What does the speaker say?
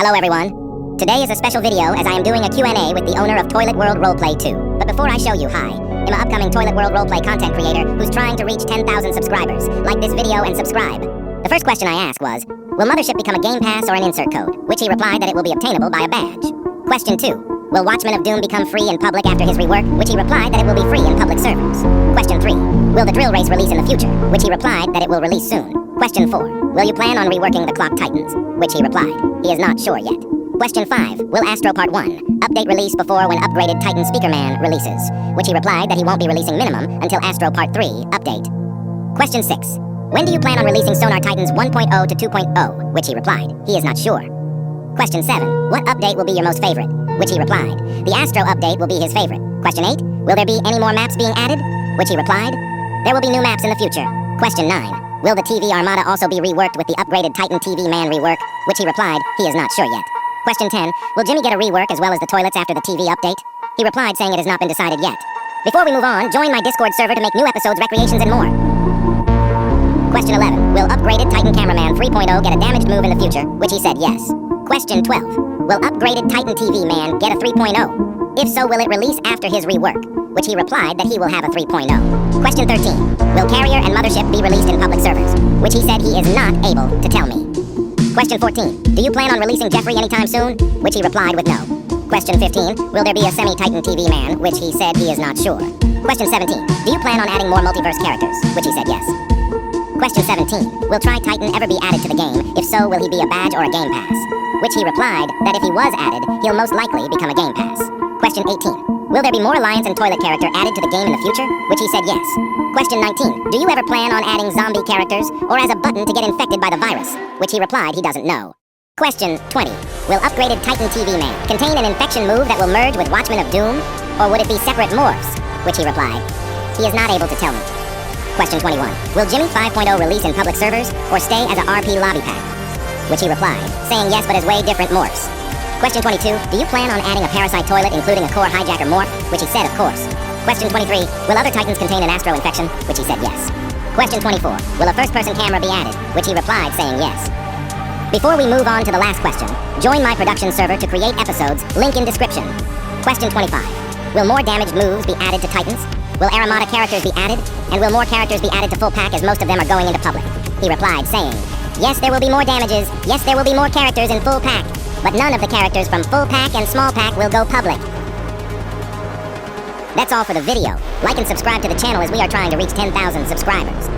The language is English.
Hello everyone. Today is a special video as I am doing a Q&A with the owner of Toilet World Roleplay 2. But before I show you, hi, I'm an upcoming Toilet World Roleplay content creator who's trying to reach 10,000 subscribers. Like this video and subscribe. The first question I asked was, will Mothership become a game pass or an insert code? Which he replied that it will be obtainable by a badge. Question 2. Will Watchmen of Doom become free in public after his rework? Which he replied that it will be free in public servers. Question 3. Will the drill race release in the future? Which he replied that it will release soon. Question 4. Will you plan on reworking the Clock Titans? Which he replied, he is not sure yet. Question 5. Will Astro Part 1 update release before when upgraded Titan Speaker Man releases? Which he replied that he won't be releasing minimum until Astro Part 3 update. Question 6. When do you plan on releasing Sonar Titans 1.0 to 2.0? Which he replied, he is not sure. Question 7. What update will be your most favorite? Which he replied, the Astro update will be his favorite. Question 8. Will there be any more maps being added? Which he replied, there will be new maps in the future. Question 9. Will the TV Armada also be reworked with the upgraded Titan TV Man rework? Which he replied, he is not sure yet. Question 10. Will Jimmy get a rework as well as the toilets after the TV update? He replied saying it has not been decided yet. Before we move on, join my Discord server to make new episodes, recreations, and more. Question 11. Will upgraded Titan Cameraman 3.0 get a damaged move in the future? Which he said yes. Question 12. Will upgraded Titan TV Man get a 3.0? If so, will it release after his rework? Which he replied that he will have a 3.0. Question 13. Will Carrier and Mothership be released in public servers? Which he said he is not able to tell me. Question 14. Do you plan on releasing Jeffrey anytime soon? Which he replied with no. Question 15. Will there be a semi-Titan TV Man? Which he said he is not sure. Question 17. Do you plan on adding more multiverse characters? Which he said yes. Question 17. Will Tri-Titan ever be added to the game? If so, will he be a badge or a game pass? Which he replied that if he was added, he'll most likely become a game pass. Question 18. Will there be more Alliance and Toilet character added to the game in the future? Which he said yes. Question 19. Do you ever plan on adding zombie characters or as a button to get infected by the virus? Which he replied he doesn't know. Question 20. Will upgraded Titan TV Man contain an infection move that will merge with Watchmen of Doom? Or would it be separate morphs? Which he replied, he is not able to tell me. Question 21. Will Jimmy 5.0 release in public servers or stay as a RP lobby pack? Which he replied, saying yes but as way different morphs. Question 22. Do you plan on adding a parasite toilet including a core hijacker morph? Which he said of course. Question 23. Will other Titans contain an astro infection? Which he said yes. Question 24. Will a first-person camera be added? Which he replied saying yes. Before we move on to the last question, join my production server to create episodes, link in description. Question 25. Will more damaged moves be added to Titans? Will Armada characters be added? And will more characters be added to full pack as most of them are going into public? He replied saying, yes, there will be more damages, yes, there will be more characters in full pack, but none of the characters from full pack and small pack will go public. That's all for the video. Like and subscribe to the channel as we are trying to reach 10,000 subscribers.